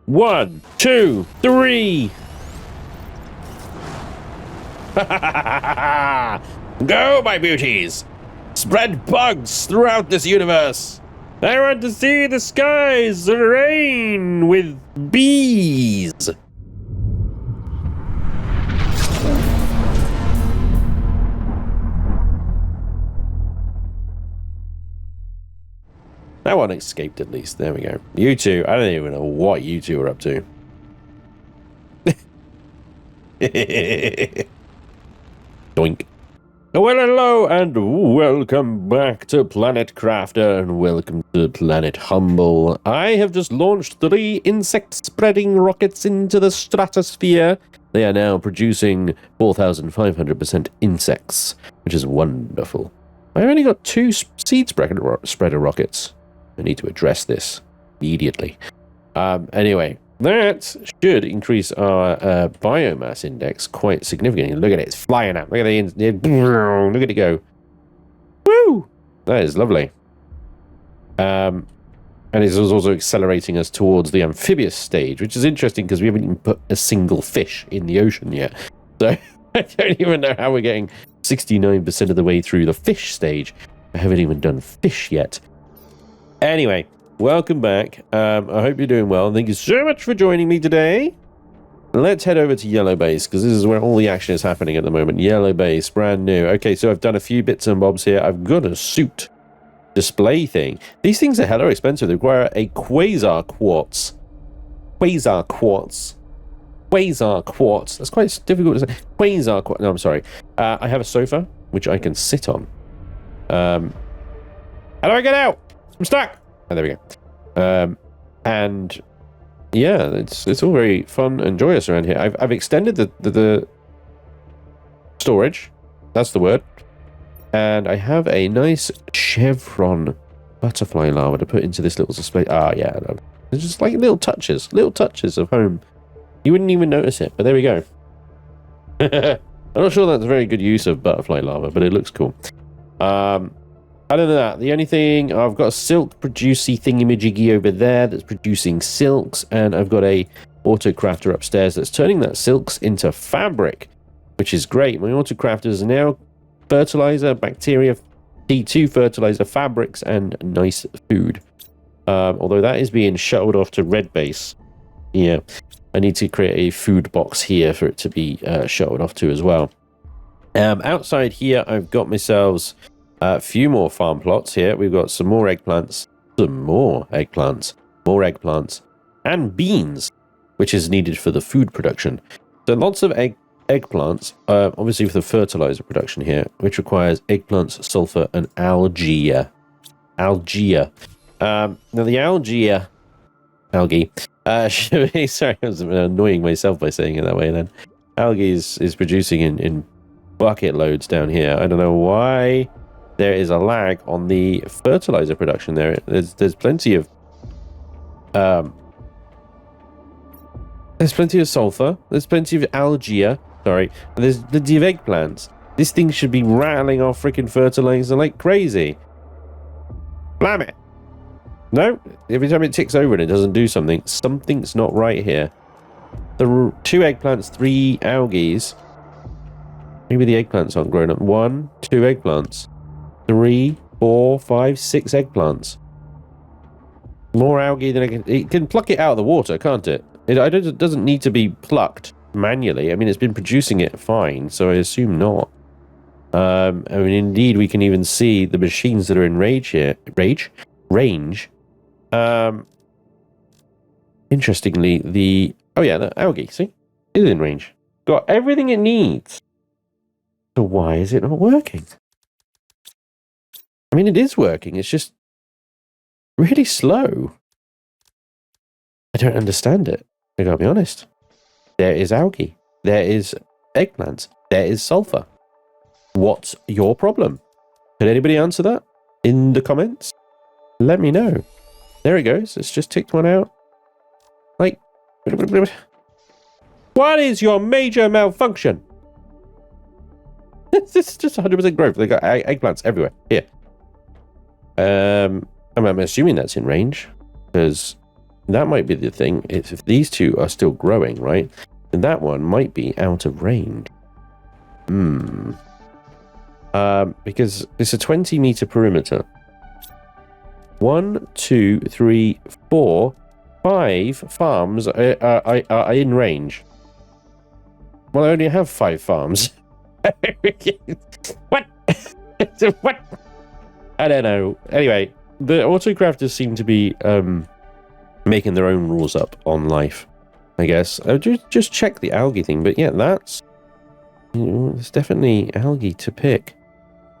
1, 2, 3. Go, my beauties! Spread bugs throughout this universe! I want to see the skies rain with bees! That one escaped at least. There we go. You two, I don't even know what you two are up to. Doink. Well, hello and welcome back to Planet Crafter and welcome to Planet Humble. I have just launched 3 insect-spreading rockets into the stratosphere. They are now producing 4,500% insects, which is wonderful. I've only got 2 seed spreader rockets. I need to address this immediately. Anyway, that should increase our biomass index quite significantly. Look at it, it's flying up. Look at look at it go. Woo! That is lovely. And it's also accelerating us towards the amphibious stage, which is interesting because we haven't even put a single fish in the ocean yet. So I don't even know how we're getting 69% of the way through the fish stage. I haven't even done fish yet. Anyway, welcome back. I hope you're doing well. Thank you so much for joining me today. Let's head over to Yellow Base, because this is where all the action is happening at the moment. Yellow Base, brand new. Okay, so I've done a few bits and bobs here. I've got a suit display thing. These things are hella expensive. They require a quasar quartz. Quasar quartz. Quasar quartz. That's quite difficult to say. Quasar quartz. No, I'm sorry. I have a sofa, which I can sit on. How do I get out? I'm stuck. Oh, there we go. And yeah, it's all very fun and joyous around here. I've extended the storage. That's the word. And I have a nice chevron butterfly larva to put into this little display. Ah, yeah. It's just like little touches of home. You wouldn't even notice it, but there we go. I'm not sure that's a very good use of butterfly larva, but it looks cool. Other than that, the only thing, I've got a silk producey thingy-majiggy over there that's producing silks, and I've got a autocrafter upstairs that's turning that silks into fabric, which is great. My autocrafters is now fertilizer, bacteria, T2 fertilizer, fabrics, and nice food. Although that is being shuttled off to red base. Yeah, I need to create a food box here for it to be shuttled off to as well. Outside here, I've got myself a few more farm plots here. We've got some more eggplants, more eggplants, and beans, which is needed for the food production. So lots of eggplants, obviously for the fertilizer production here, which requires eggplants, sulfur, and algae. Now the algae, sorry, I was annoying myself by saying it that way then. Algae is producing in bucket loads down here. I don't know why there is a lag on the fertilizer production there. There's plenty of sulfur, there's plenty of algae, sorry, and there's plenty of eggplants. This thing should be rattling off freaking fertilizer like crazy. Blam it. No, every time it ticks over and it doesn't do something, something's not right here. The 2 eggplants, 3 algae. Maybe the eggplants aren't grown up. 1, 2 eggplants. 3, 4, 5, 6 eggplants. More algae than it can pluck it out of the water, can't it? It doesn't need to be plucked manually. I mean, it's been producing it fine, so I assume not. I mean, indeed, we can even see the machines that are in range here. Range. Interestingly, the algae, see? It is in range. Got everything it needs. So why is it not working? I mean, it is working. It's just really slow. I don't understand it. I gotta be honest. There is algae. There is eggplants. There is sulfur. What's your problem? Can anybody answer that in the comments? Let me know. There it goes. It's just ticked one out. Like, what is your major malfunction? This is just 100% growth. They got eggplants everywhere. Here. I'm assuming that's in range because that might be the thing. If these two are still growing, right, then that one might be out of range. Because it's a 20-meter perimeter. 1, 2, 3, 4, 5 farms are in range. Well, I only have 5 farms. What? What? I don't know. Anyway, the autocrafters seem to be making their own rules up on life, I guess. I just check the algae thing, but yeah, that's... there's definitely algae to pick.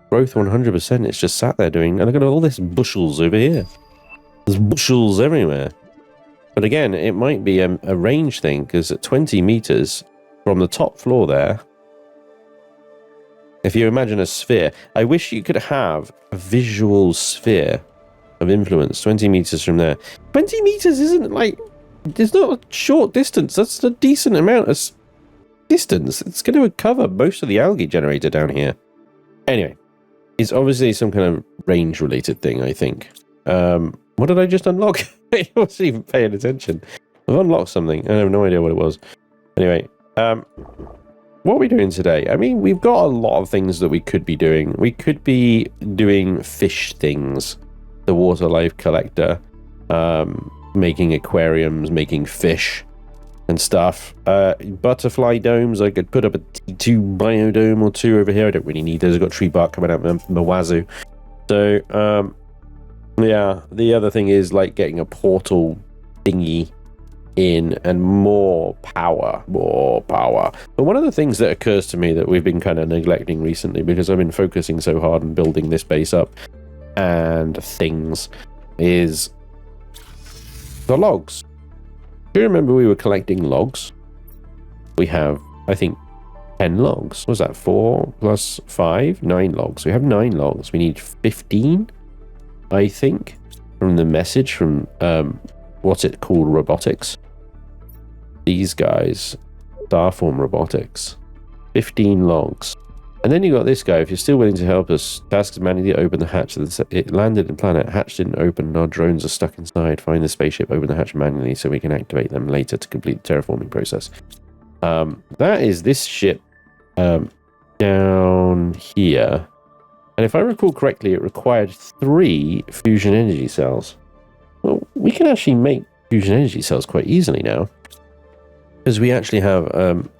Growth 100%, it's just sat there doing... And look at all this bushels over here. There's bushels everywhere. But again, it might be a range thing, because at 20 meters from the top floor there, if you imagine a sphere, I wish you could have a visual sphere of influence 20 meters from there. 20 meters isn't like... It's not a short distance. That's a decent amount of distance. It's going to cover most of the algae generator down here. Anyway, it's obviously some kind of range-related thing, I think. What did I just unlock? I wasn't even paying attention. I've unlocked something. I have no idea what it was. Anyway, what are we doing today? I mean, we've got a lot of things that we could be doing. We could be doing fish things. The water life collector. Making aquariums, making fish and stuff. Butterfly domes. I could put up a T2 biodome or 2 over here. I don't really need those. I've got tree bark coming out of my wazoo. So, yeah, the other thing is like getting a portal thingy in and more power. But one of the things that occurs to me that we've been kind of neglecting recently, because I've been focusing so hard on building this base up and things, is the logs. Do you remember we were collecting logs? We have, I think, 10 logs. What was that? 4 plus 5? 9 logs. We have 9 logs. We need 15, I think, from the message from, what's it called? Robotics. These guys. Starform Robotics. 15 logs. And then you got this guy. If you're still willing to help us, tasks manually open the hatch. It landed in planet. Hatch didn't open. And our drones are stuck inside. Find the spaceship. Open the hatch manually so we can activate them later to complete the terraforming process. That is this ship down here. And if I recall correctly, it required 3 fusion energy cells. Well, we can actually make fusion energy cells quite easily now, because we actually have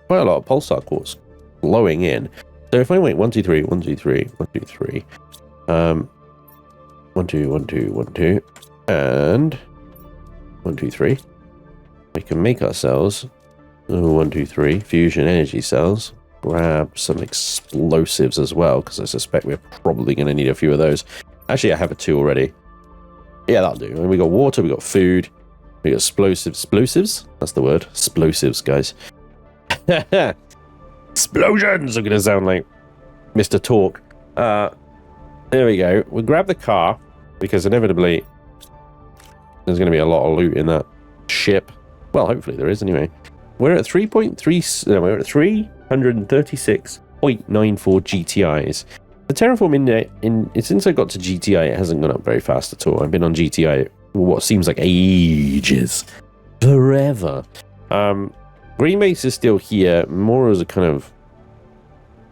quite a lot of pulsar quartz flowing in. So if I wait 1, 2, 3, 1, 2, 3, 1, 2, 3, 1, 2, 1, 2, 1, 2, and 1, 2, 3, we can make ourselves 1, 2, 3 fusion energy cells. Grab some explosives as well, because I suspect we're probably going to need a few of those. Actually, I have a 2 already. Yeah, that'll do. And we got water, we got food, we got explosives. Explosives? That's the word. Explosives, guys. Explosions are going to sound like Mr. Talk. There we go. We'll grab the car, because inevitably there's going to be a lot of loot in that ship. Well, hopefully there is anyway. We're at 3.3... No, we're at 336.94 GTIs. The terraform since I got to GTI, it hasn't gone up very fast at all. I've been on GTI what seems like ages. Forever. Green Base is still here, more as a kind of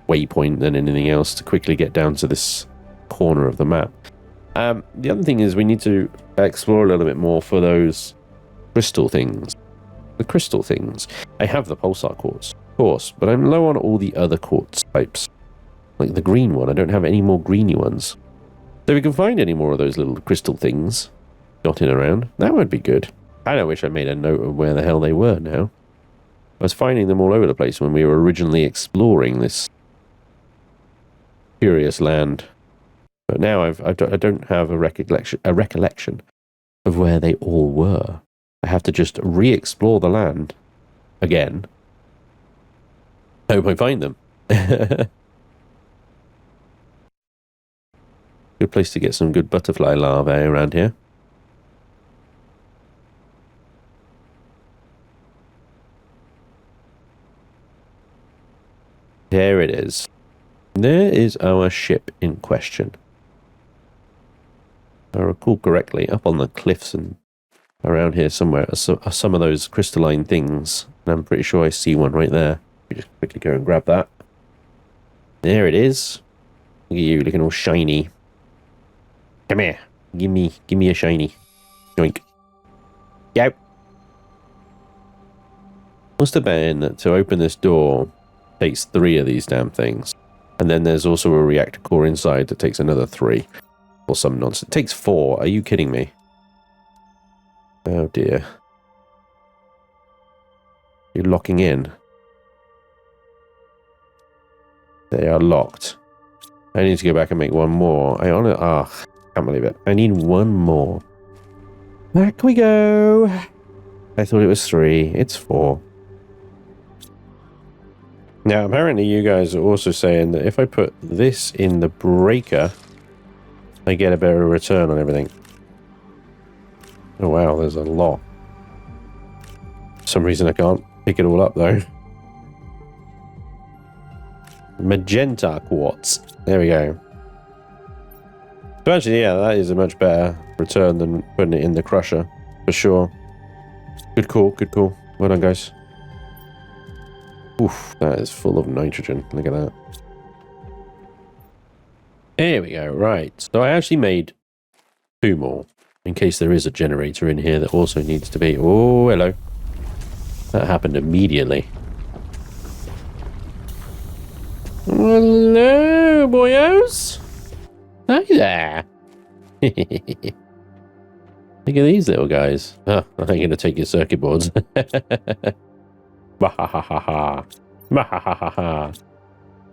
waypoint than anything else to quickly get down to this corner of the map. The other thing is we need to explore a little bit more for those crystal things. The crystal things. I have the pulsar quartz, of course, but I'm low on all the other quartz types. Like the green one, I don't have any more greeny ones. So if we can find any more of those little crystal things dotted around, that would be good. I wish I made a note of where the hell they were now. I was finding them all over the place when we were originally exploring this curious land. But now I don't have a recollection of where they all were. I have to just re-explore the land again. I hope I find them. Good place to get some good butterfly larvae around here. There it is. There is our ship in question. If I recall correctly, up on the cliffs and around here somewhere are some of those crystalline things. And I'm pretty sure I see one right there. We just quickly go and grab that. There it is. Look at you, looking all shiny. Come here. Give me a shiny. Yoink. Go. Must have been that to open this door takes 3 of these damn things. And then there's also a reactor core inside that takes another 3. Or some nonsense. It takes 4. Are you kidding me? Oh dear. You're locking in. They are locked. I need to go back and make one more. Can't believe it. I need one more. Back we go. I thought it was 3. It's 4. Now, apparently you guys are also saying that if I put this in the breaker, I get a better return on everything. Oh wow, there's a lot. For some reason I can't pick it all up though. Magenta quartz. There we go. So actually, yeah, that is a much better return than putting it in the crusher, for sure. Good call, good call. Well done, guys. Oof, that is full of nitrogen. Look at that. There we go, right. So I actually made 2 more, in case there is a generator in here that also needs to be... Oh, hello. That happened immediately. Hello, boyos. Hi there. Look at these little guys. Oh, I'm going to take your circuit boards. Bahahaha. Bahahaha.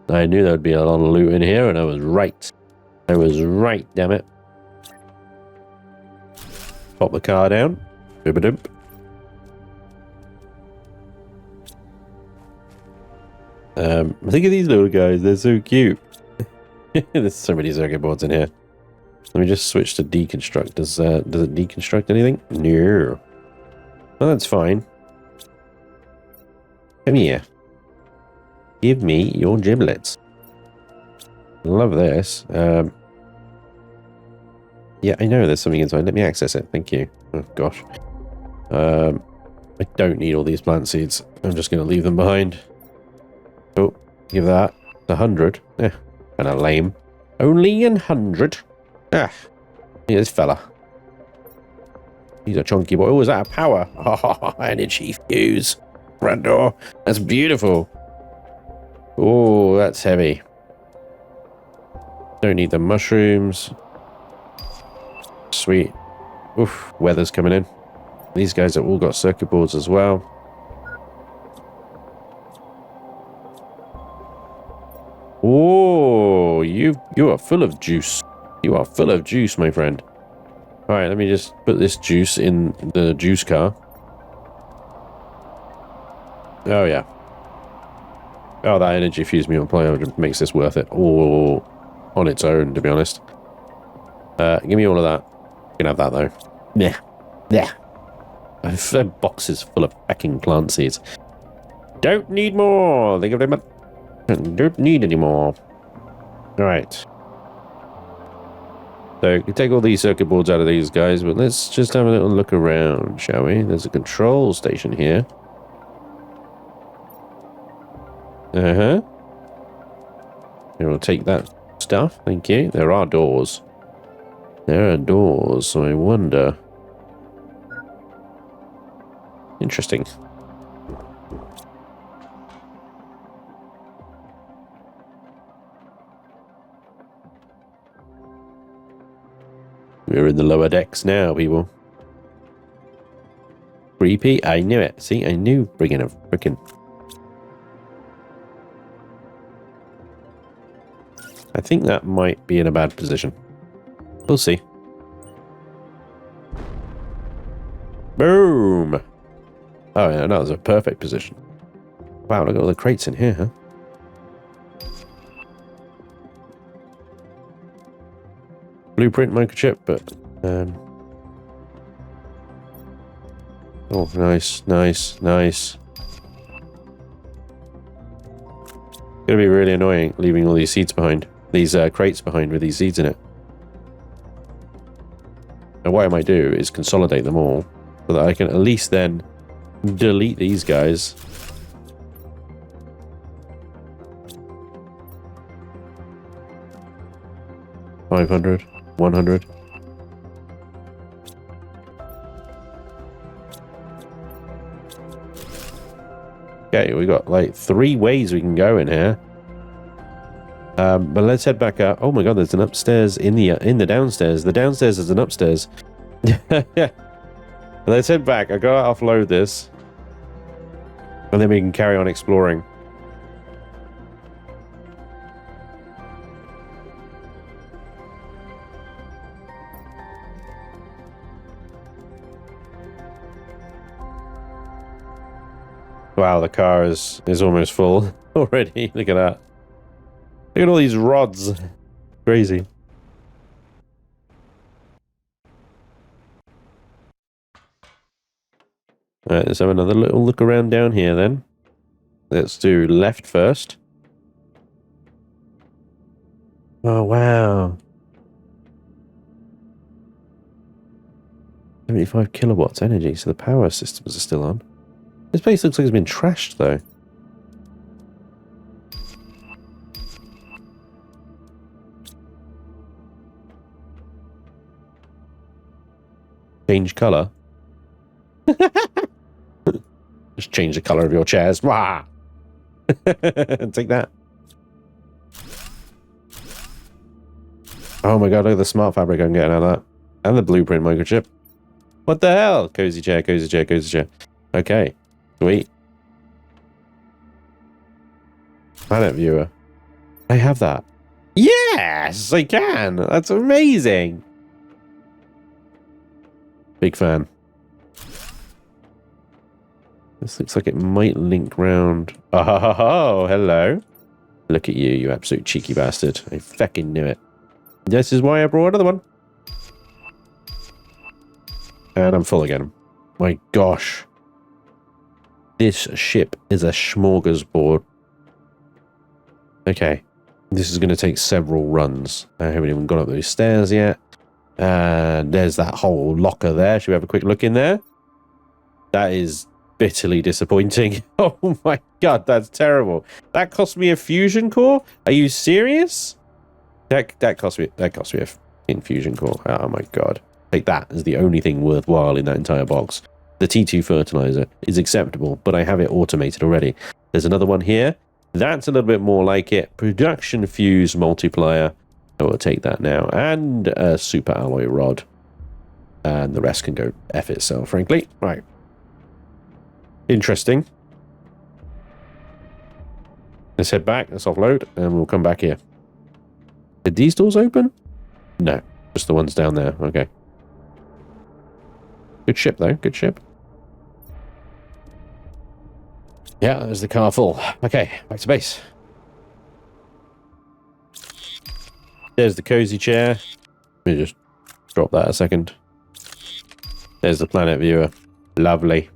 I knew there would be a lot of loot in here, and I was right. I was right, damn it. Pop the car down. Boop-a-doop. Look at these little guys. They're so cute. There's so many circuit boards in here. Let me just switch to deconstruct. Does it deconstruct anything? No. Well, that's fine. Come here. Give me your giblets. Love this. Yeah, I know there's something inside. Let me access it. Thank you. Oh, gosh. I don't need all these plant seeds. I'm just going to leave them behind. Oh, give that 100. Yeah, kind of lame. Only 100. Ah, here's this fella. He's a chunky boy. Oh, is that a power? Oh, energy fuse. Front door. That's beautiful. Oh, that's heavy. Don't need the mushrooms. Sweet. Oof, weather's coming in. These guys have all got circuit boards as well. Oh, you are full of juice. You are full of juice, my friend. All right, let me just put this juice in the juice car. Oh, yeah. Oh, that energy fuse multiplier makes this worth it. Oh, on its own, to be honest. Give me all of that. You can have that, though. Yeah. Yeah. Boxes full of packing plant seeds. Don't need more. Think of it. Don't need any more. All right. So, you can take all these circuit boards out of these guys, but let's just have a little look around, shall we? There's a control station here. Uh-huh. We'll take that stuff. Thank you. There are doors. There are doors, so I wonder. Interesting. We're in the lower decks now, people. Creepy. I knew it. See, I knew bringing a frickin'... I think that might be in a bad position. We'll see. Boom! Oh, yeah, that was a perfect position. Wow, look at all the crates in here, huh? Blueprint microchip, but... Oh, nice, nice, nice. It's gonna be really annoying leaving all these seeds behind. These crates behind with these seeds in it. And what I might do is consolidate them all. so that I can at least then delete these guys. $500, $100. Okay, we got like 3 ways we can go in here. But let's head back up. Oh my god, there's an upstairs in the downstairs. The downstairs is an upstairs. Let's head back. I gotta offload this, and then we can carry on exploring. Wow, the car is almost full already. Look at that. Look at all these rods. Crazy. Alright, let's have another little look around down here then. Let's do left first. Oh, wow. 75 kilowatts energy, so the power systems are still on. This place looks like it's been trashed, though. Change color. Just change the color of your chairs. Wah! Take that. Oh my god, look at the smart fabric I'm getting out of that. And the blueprint microchip. What the hell? Cozy chair, cozy chair, cozy chair. Okay. Sweet. Planet viewer. I have that. Yes, I can. That's amazing. Big fan. This looks like it might link round. Oh, hello. Look at you, you absolute cheeky bastard. I fucking knew it. This is why I brought another one. And I'm full again. My gosh. This ship is a smorgasbord. Okay. This is going to take several runs. I haven't even got up those stairs yet. There's that whole locker there. Should we have a quick look in there? That is bitterly disappointing. Oh my god, that's terrible. That cost me a fusion core? Are you serious? That cost me a fusion core. Oh my god. Like, that is the only thing worthwhile in that entire box. The T2 fertilizer is acceptable, but I have it automated already. There's another one here. That's a little bit more like it. Production fuse multiplier. I will take that now. And a super alloy rod. And the rest can go F itself, frankly. Right. Interesting. Let's head back. Let's offload. And we'll come back here. Did these doors open? No. Just the ones down there. Okay. Good ship, though. Good ship. Yeah, there's the car full. Okay, back to base. There's the cozy chair. Let me just drop that a second. There's the planet viewer. Lovely.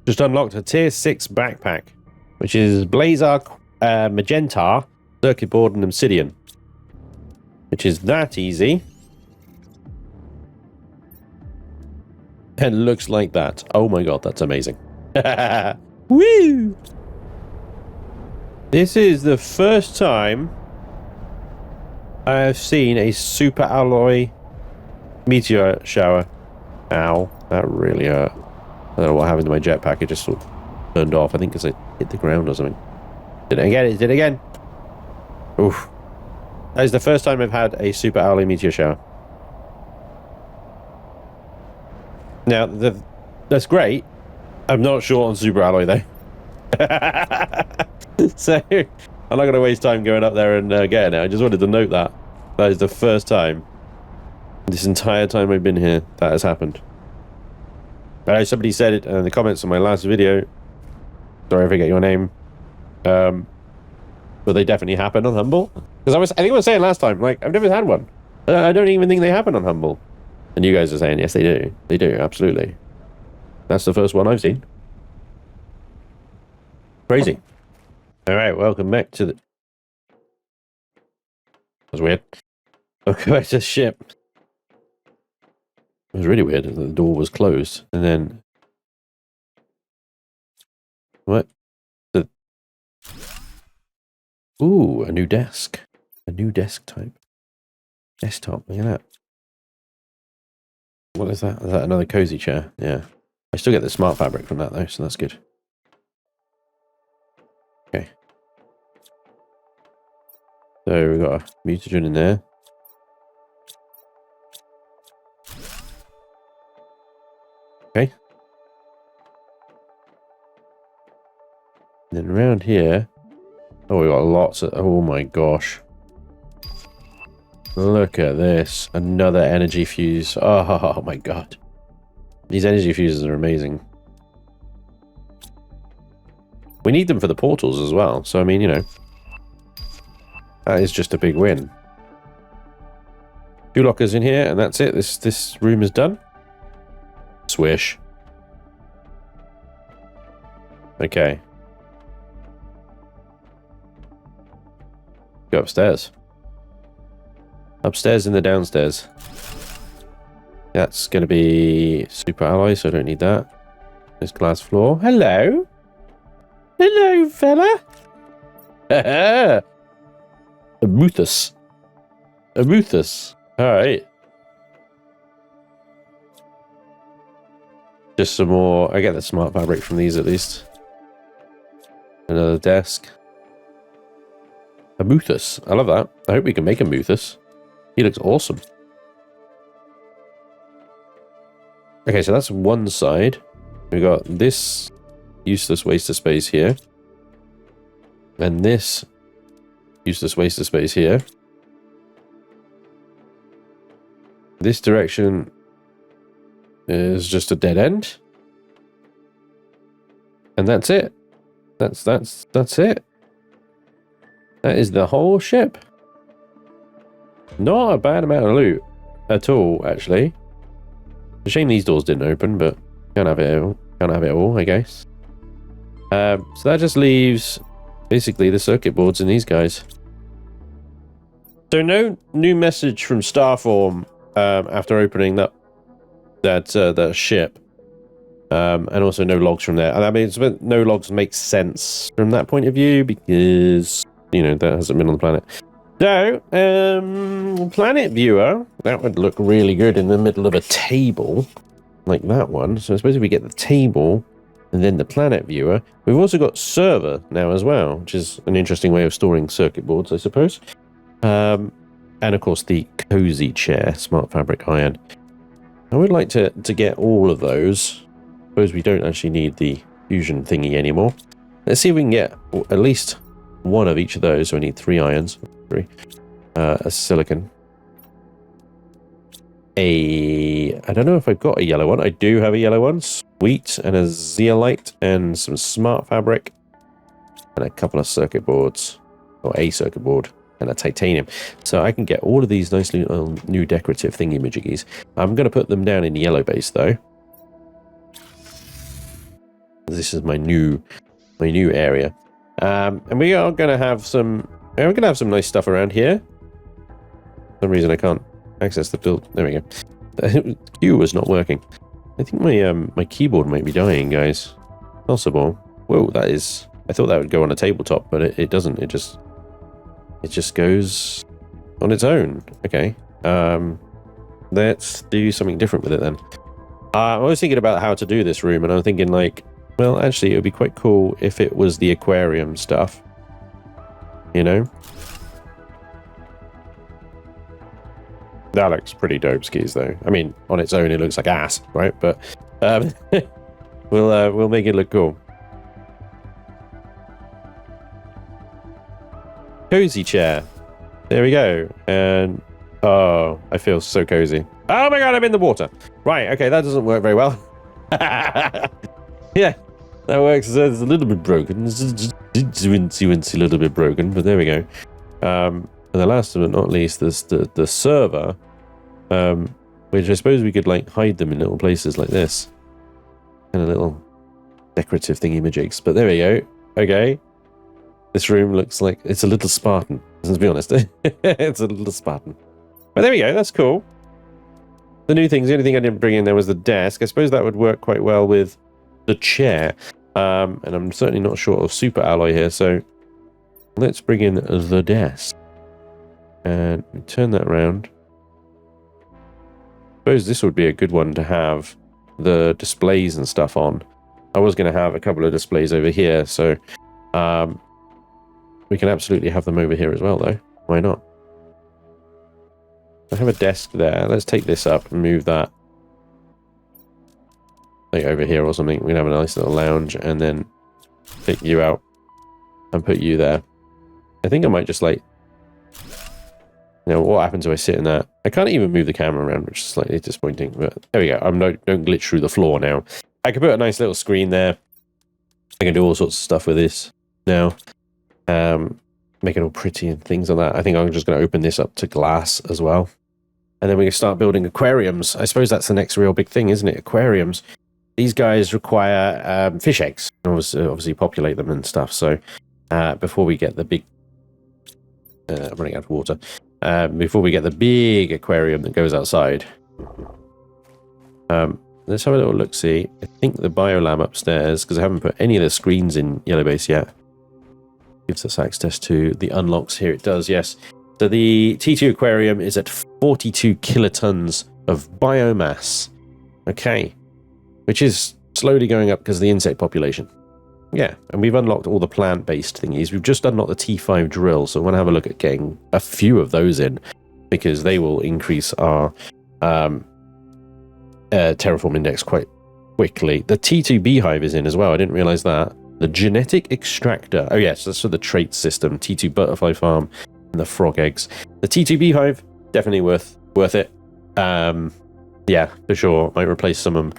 Just unlocked a tier 6 backpack, which is Blazar, Magenta, circuit board, and Obsidian. Which is that easy. And looks like that. Oh my god, that's amazing. Woo! This is the first time I have seen a super alloy meteor shower. Ow, that really hurt. I don't know what happened to my jetpack. It just sort of turned off. I think because it hit the ground or something. Did it again? It did it again. Oof. That is the first time I've had a super alloy meteor shower. Now, that's great. I'm not short on super alloy, though. So, I'm not going to waste time going up there and getting it. I just wanted to note that. That is the first time, this entire time I've been here, that has happened. Somebody said it in the comments on my last video. Sorry, I forget your name. But they definitely happen on Humble. Because I think I was saying last time, like, I've never had one. I don't even think they happen on Humble. And you guys are saying, yes, they do. They do, absolutely. That's the first one I've seen. Crazy. All right, welcome back to the... That was weird. I'll go back to the ship. It was really weird. The door was closed, and then what? Ooh, a new desk. A new desk type. Desktop. Look at that. What is that? Is that another cozy chair? Yeah. I still get the smart fabric from that though, so that's good. Okay. So we've got a mutagen in there. Okay. And then around here. Oh, we got lots of. Oh my gosh. Look at this. Another energy fuse. Oh my god. These energy fuses are amazing. We need them for the portals as well. So, I mean, you know. That is just a big win. 2 lockers in here, and that's it. This room is done. Swish. Okay. Go upstairs. Upstairs in the downstairs. That's going to be super alloy, so I don't need that. There's glass floor. Hello. Hello, fella. A Muthus. A Muthus. Alright. Just some more. I get the smart fabric from these at least. Another desk. A Muthus. I love that. I hope we can make a Muthus. He looks awesome. Okay, so that's one side. We got this useless waste of space here. And this useless waste of space here. This direction is just a dead end. And that's it. That's it. That is the whole ship. Not a bad amount of loot at all, actually. It's a shame these doors didn't open, but can't have it all. Can't have it all, I guess. So that just leaves basically the circuit boards and these guys. So no new message from Starform after opening that ship, and also no logs from there. And I mean, no logs makes sense from that point of view because you know that hasn't been on the planet. So, planet viewer, that would look really good in the middle of a table, like that one. So I suppose if we get the table, and then the planet viewer, we've also got server now as well, which is an interesting way of storing circuit boards, I suppose. And of course the cozy chair, smart fabric iron. I would like to get all of those. I suppose we don't actually need the fusion thingy anymore. Let's see if we can get at least one of each of those. So we need 3 irons. 3. A silicon. I don't know if I've got a yellow one. I do have a yellow one. Sweet. And a zeolite and some smart fabric. And a couple of circuit boards. Or a circuit board. And a titanium. So I can get all of these nicely new decorative thingy-majiggies. I'm going to put them down in yellow base though. This is my new area. And we are going to have some... We're going to have some nice stuff around here. For some reason I can't access the build. There we go. Q was not working. I think my keyboard might be dying, guys. Possible. Whoa, that is... I thought that would go on a tabletop, but it doesn't. It just goes on its own. Okay. Let's do something different with it then. I was thinking about how to do this room, and I'm thinking like, well, actually, it would be quite cool if it was the aquarium stuff. You know? That looks pretty dope, skis, though. I mean, on its own, it looks like ass, right? But we'll make it look cool. Cozy chair. There we go. And oh, I feel so cozy. Oh my god, I'm in the water. Right, okay, that doesn't work very well. Yeah, that works. It's a little bit broken. It's just a little bit broken, but there we go. And the last but not least, there's the server, which I suppose we could like hide them in little places like this. And a little decorative thingy-majigs. But there we go. Okay. This room looks like it's a little Spartan. Let's be honest. It's a little Spartan. But there we go, that's cool. The new things, the only thing I didn't bring in there was the desk. I suppose that would work quite well with the chair. And I'm certainly not short of super alloy here, so let's bring in the desk. And turn that around. I suppose this would be a good one to have the displays and stuff on. I was going to have a couple of displays over here, so we can absolutely have them over here as well, though. Why not? I have a desk there. Let's take this up and move that like over here or something. We can have a nice little lounge and then take you out and put you there. I think I might just like... You know, what happens if I sit in that? I can't even move the camera around, which is slightly disappointing. But there we go. Don't glitch through the floor now. I can put a nice little screen there. I can do all sorts of stuff with this now. Make it all pretty and things like that. I think I'm just going to open this up to glass as well. And then we can start building aquariums. I suppose that's the next real big thing, isn't it? Aquariums. These guys require fish eggs. Obviously populate them and stuff. So before we get the big... I'm running out of water. Before we get the big aquarium that goes outside. Let's have a little look-see. I think the biolab upstairs, because I haven't put any of the screens in Yellow Base yet, gives us access to the unlocks. Here it does, yes. So the T2 aquarium is at 42 kilotons of biomass. Okay. Which is slowly going up because of the insect population. Yeah, and we've unlocked all the plant-based thingies. We've just unlocked the T5 drill, so I want to have a look at getting a few of those in, because they will increase our terraform index quite quickly. The T2 beehive is in as well. I didn't realize that. The genetic extractor. Oh yes, that's for the trait system. T2 butterfly farm and the frog eggs. The T2 beehive, definitely worth it. Yeah, for sure. Might replace some of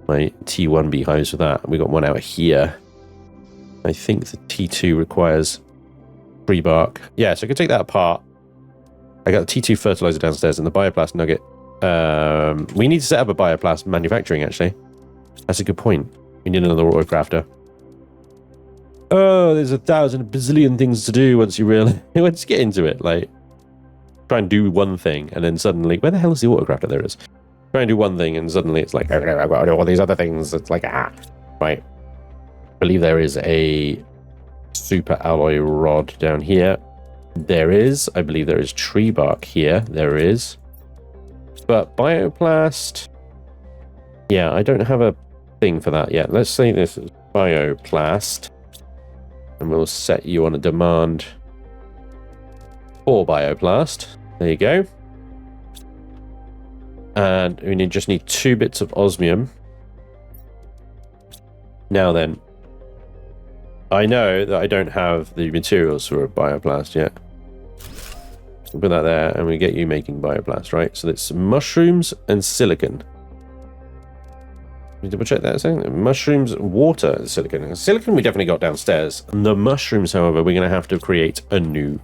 my T1 beehives with that. We got one out here. I think the T2 requires tree bark. Yeah, so I can take that apart. I got the T2 fertilizer downstairs and the bioplast nugget. We need to set up a bioplast manufacturing, actually. That's a good point. We need another autocrafter. Oh, there's 1,000 bazillion things to do once you get into it. Like, try and do one thing, and then suddenly, where the hell is the autocrafter? There it is. Try and do one thing, and suddenly it's like, I've got to do all these other things. It's like, right. I believe there is a super alloy rod down here. There is. I believe there is tree bark here. There is. But bioplast... Yeah, I don't have a thing for that yet. Let's say this is bioplast. And we'll set you on a demand for bioplast. There you go. And we just need 2 bits of osmium. Now then, I know that I don't have the materials for a bioplast yet. We'll put that there, and we get you making bioplast, right? So it's mushrooms and silicon. Let me double check that a second. Mushrooms, water, and silicon. Silicon we definitely got downstairs. The mushrooms, however, we're going to have to create a new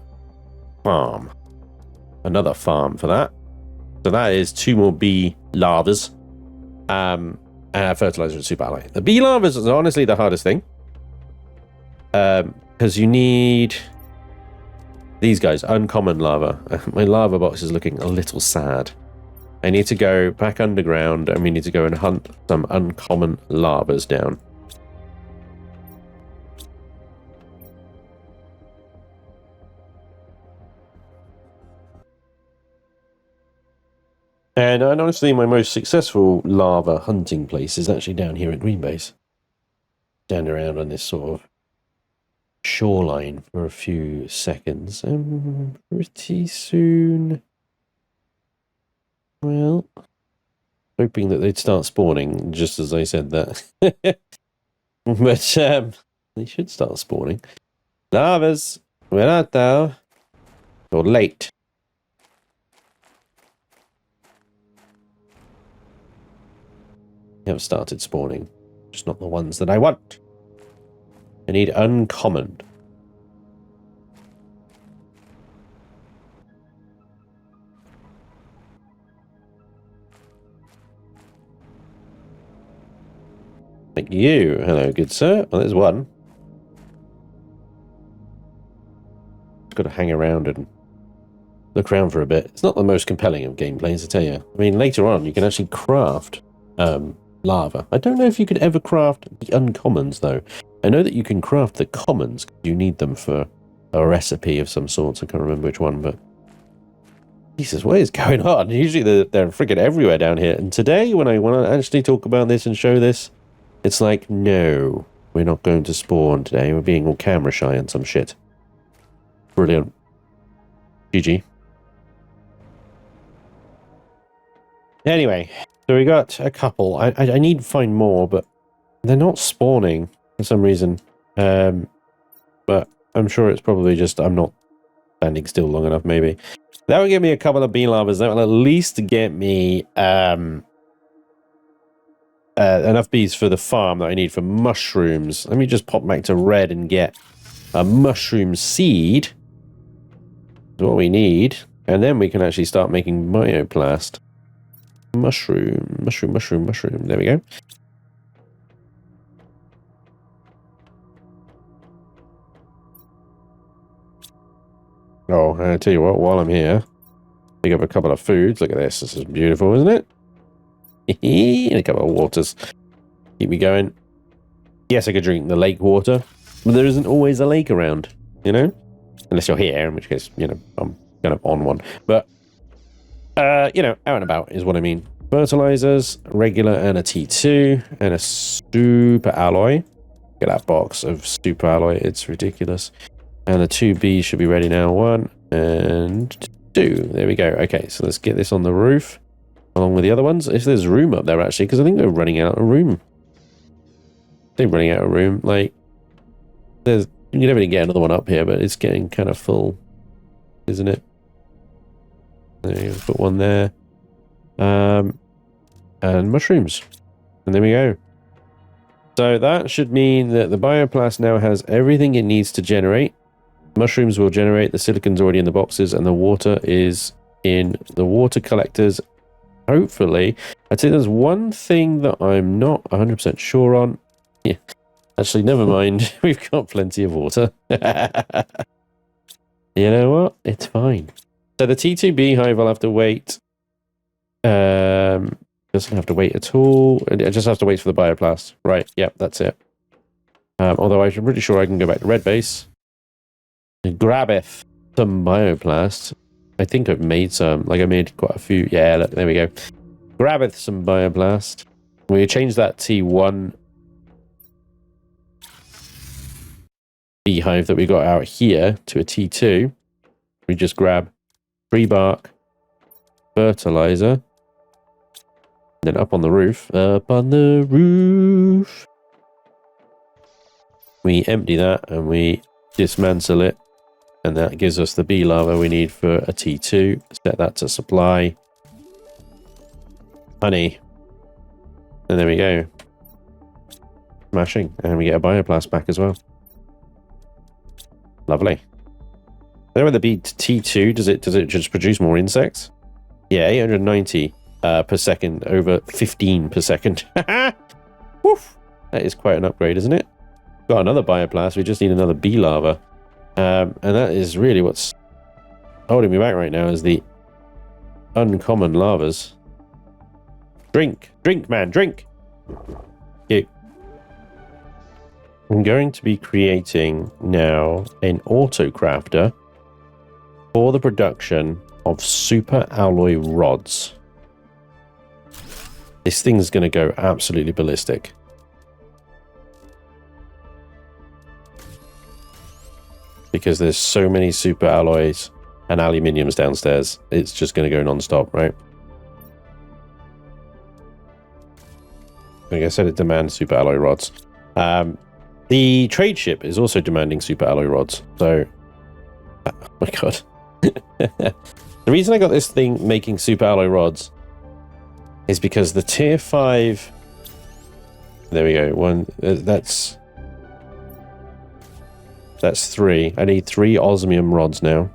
farm. Another farm for that. So that is 2 more bee larvas. And fertilizer and super alloy. The bee larvas is honestly the hardest thing. Because you need these guys, uncommon lava. My lava box is looking a little sad. I need to go back underground and we need to go and hunt some uncommon lavas down. And honestly, my most successful lava hunting place is actually down here at Green Base. Stand around on this sort of shoreline for a few seconds. Pretty soon... Well, hoping that they'd start spawning, just as I said that. But they should start spawning. Lavas, where art thou? You're late. They have started spawning, just not the ones that I want. I need uncommon. Thank you. Hello, good sir. Well, there's one. Got to hang around and look around for a bit. It's not the most compelling of gameplays, I tell you. I mean, later on, you can actually craft lava. I don't know if you could ever craft the uncommons, though. I know that you can craft the commons. You need them for a recipe of some sort. I can't remember which one, but... Jesus, what is going on? Usually they're freaking everywhere down here. And today, when I want to actually talk about this and show this, it's like, no, we're not going to spawn today. We're being all camera shy and some shit. Brilliant. GG. Anyway, so we got a couple. I need to find more, but they're not spawning for some reason. But I'm sure it's probably just I'm not standing still long enough, maybe. That will give me a couple of bee lavas. That will at least get me enough bees for the farm that I need for mushrooms. Let me just pop back to red and get a mushroom seed. That's what we need. And then we can actually start making bioplast. Mushroom. There we go. Oh, I tell you what, while I'm here, pick up a couple of foods. Look at this. This is beautiful, isn't it? And a couple of waters. Keep me going. Yes, I could drink the lake water, but there isn't always a lake around, you know? Unless you're here, in which case, you know, I'm kind of on one. But, you know, out and about is what I mean. Fertilizers, regular and a T2, and a super alloy. Look at that box of super alloy. It's ridiculous. And the 2B should be ready now. 1 and 2. There we go. Okay, so let's get this on the roof along with the other ones. If there's room up there, actually, because I think they're running out of room. They're running out of room. Like, you can never get another one up here, but it's getting kind of full, isn't it? There you go, put one there. And mushrooms. And there we go. So that should mean that the bioplast now has everything it needs to generate. Mushrooms will generate, the silicon's already in the boxes, and the water is in the water collectors. Hopefully. I'd say there's one thing that I'm not 100% sure on. Yeah. Actually, never mind. We've got plenty of water. You know what? It's fine. So the T2 beehive, I'll have to wait. Doesn't have to wait at all. I just have to wait for the bioplast. Right. Yep, that's it. Although I'm pretty sure I can go back to red base. Grabbeth some bioplast. I think I've made some. Like I made quite a few. Yeah, look, there we go. Grabbeth some bioplast. We change that T1 beehive that we got out here to a T2. We just grab tree bark, fertilizer, then up on the roof. Up on the roof. We empty that and we dismantle it. And that gives us the bee larva we need for a T2. Set that to supply. Honey. And there we go. Smashing. And we get a bioplast back as well. Lovely. Then with the bee T2, does it just produce more insects? Yeah, 890 per second over 15 per second. Woof. That is quite an upgrade, isn't it? Got another bioplast. We just need another bee larva. And that is really what's holding me back right now is the uncommon lavas. Drink, man, drink. Okay. I'm going to be creating now an auto crafter for the production of super alloy rods. This thing's going to go absolutely ballistic. Because there's so many super alloys and aluminiums downstairs. It's just going to go non-stop, right? Like I said, it demands super alloy rods. The trade ship is also demanding super alloy rods. So, oh my god. The reason I got this thing making super alloy rods is because the tier 5... There we go. One. That's 3. I need 3 osmium rods now.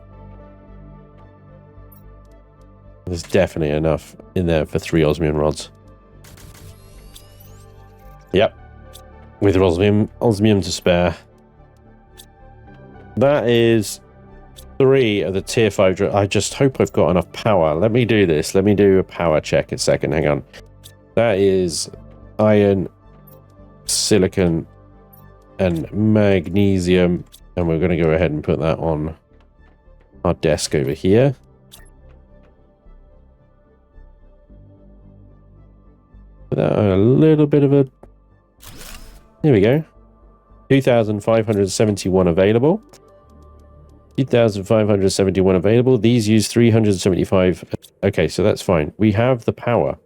There's definitely enough in there for 3 osmium rods. Yep. With osmium to spare. That is 3 of the tier 5 drill. I just hope I've got enough power. Let me do this. Let me do a power check a second. Hang on. That is iron, silicon, and magnesium. And we're going to go ahead and put that on our desk over here. A little bit of a... There we go. 2,571 available. 2,571 available. These use 375. Okay, so that's fine. We have the power.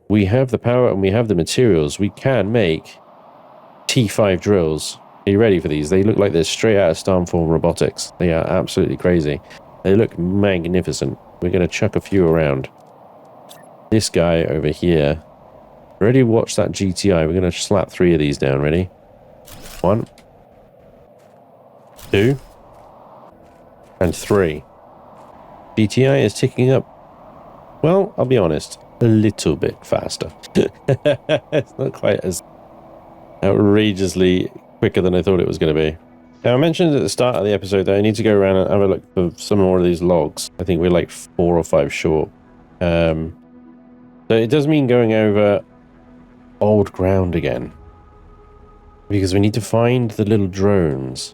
We have the power and we have the materials. We can make T5 drills. Are you ready for these? They look like they're straight out of Stormform Robotics. They are absolutely crazy. They look magnificent. We're going to chuck a few around. This guy over here. Ready to watch that GTI. We're going to slap 3 of these down. Ready? 1, 2, and 3. GTI is ticking up. Well, I'll be honest. A little bit faster. It's not quite as outrageously quicker than I thought it was going to be. Now, I mentioned at the start of the episode that I need to go around and have a look for some more of these logs. I think we're like 4 or 5 short. So it does mean going over old ground again. Because we need to find the little drones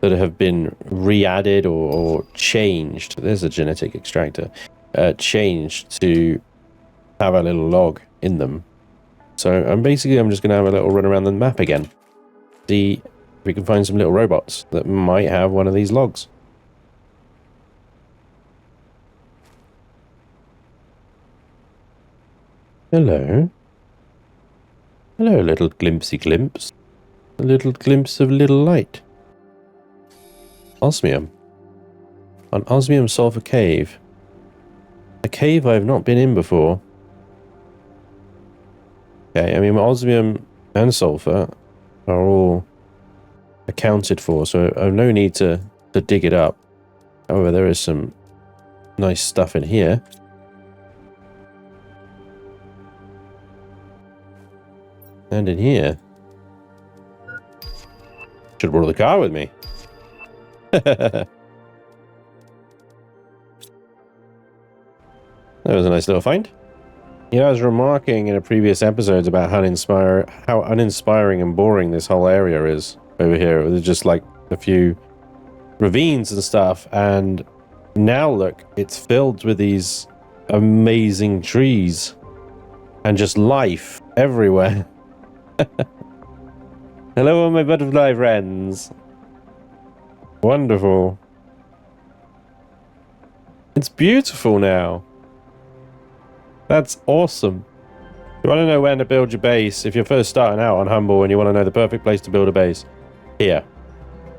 that have been re-added or changed. There's a genetic extractor. Changed to have a little log in them. So I'm just going to have a little run around the map again. See if we can find some little robots that might have one of these logs. Hello. Hello, little glimpsy glimpse. A little glimpse of little light. Osmium. An osmium sulfur cave. A cave I have not been in before. Okay, I mean, osmium and sulfur are all accounted for, so I have no need to dig it up. However, there is some nice stuff in here. And in here. Should have brought the car with me. That was a nice little find. You know, I was remarking in a previous episode about how uninspiring and boring this whole area is over here. There's just like a few ravines and stuff, and now look, it's filled with these amazing trees and just life everywhere. Hello, my butterfly friends. Wonderful. It's beautiful now. That's awesome. You want to know when to build your base? If you're first starting out on Humble and you want to know the perfect place to build a base, here.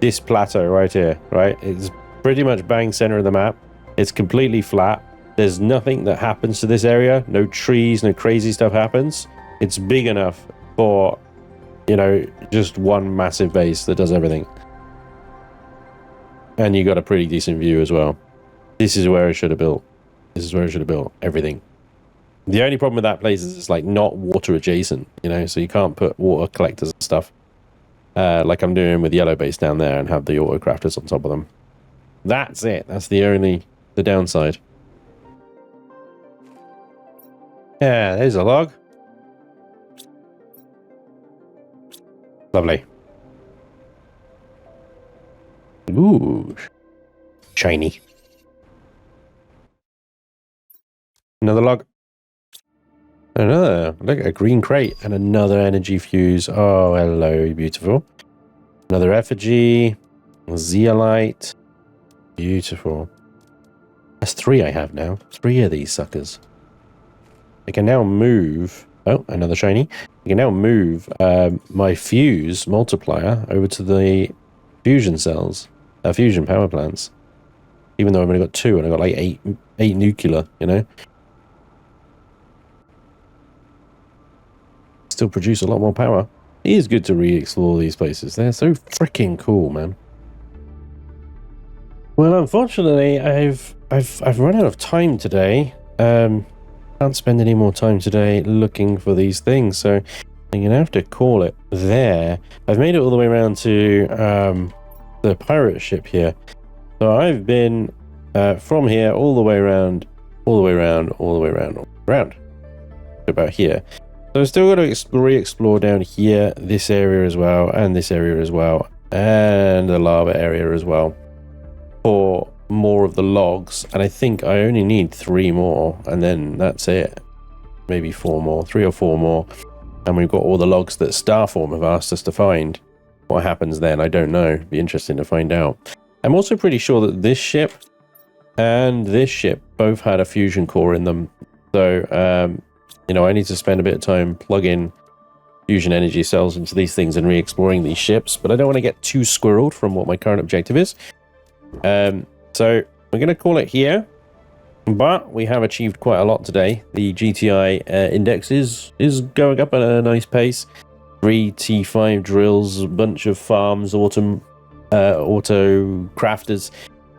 This plateau right here, right? It's pretty much bang center of the map. It's completely flat. There's nothing that happens to this area. No trees, no crazy stuff happens. It's big enough for, you know, just one massive base that does everything. And you got a pretty decent view as well. This is where I should have built. This is where I should have built everything. The only problem with that place is it's like not water adjacent, you know, so you can't put water collectors and stuff like I'm doing with yellow base down there and have the auto crafters on top of them. That's it. That's the downside. Yeah, there's a log. Lovely. Ooh, shiny. Another log. Another, look, a green crate and another energy fuse. Oh, hello, beautiful. Another effigy, zeolite. Beautiful. That's 3 I have now. 3 of these suckers. I can now move. Oh, another shiny. I can now move my fuse multiplier over to the fusion cells, fusion power plants. Even though I've only got 2 and I've got like 8 nuclear, you know. Still produce a lot more power. It is good to re-explore these places. They're so freaking cool, man. Well, unfortunately, I've run out of time today. Can't spend any more time today looking for these things, so I'm gonna have to call it there. I've made it all the way around to the pirate ship here. So I've been from here all the way around, all the way around, all the way around, all the way around. About here. So I've still got to re-explore down here, this area as well, and this area as well, and the lava area as well, for more of the logs. And I think I only need 3 more, and then that's it. Maybe 4 more, 3 or 4 more. And we've got all the logs that Starform have asked us to find. What happens then, I don't know. Be interesting to find out. I'm also pretty sure that this ship and this ship both had a fusion core in them. So, you know, I need to spend a bit of time plugging fusion energy cells into these things and re-exploring these ships, but I don't want to get too squirreled from what my current objective is. So we're going to call it here, but we have achieved quite a lot today. The GTI index is going up at a nice pace. 3 T5 drills, a bunch of farms, auto crafters,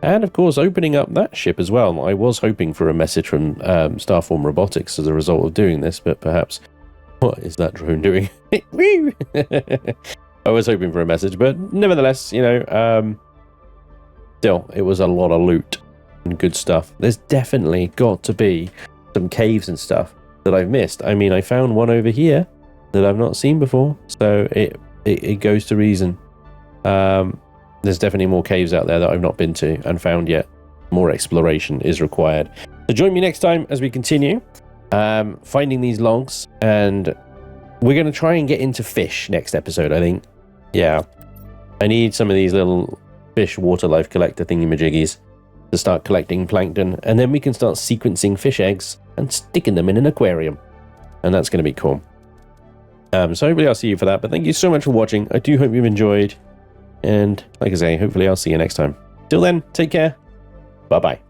and of course opening up that ship as well. I was hoping for a message from Starform Robotics as a result of doing this, but perhaps... What is that drone doing? I was hoping for a message, but nevertheless, you know, still, it was a lot of loot and good stuff. There's definitely got to be some caves and stuff that I've missed. I mean, I found one over here that I've not seen before, so it goes to reason. There's definitely more caves out there that I've not been to and found yet. More exploration is required. So join me next time as we continue finding these logs, and we're going to try and get into fish next episode, I think. Yeah. I need some of these little fish water life collector thingy-majiggies to start collecting plankton, and then we can start sequencing fish eggs and sticking them in an aquarium. And that's going to be cool. So hopefully I'll see you for that, but thank you so much for watching. I do hope you've enjoyed. And like I say, hopefully I'll see you next time. Till then, take care. Bye-bye.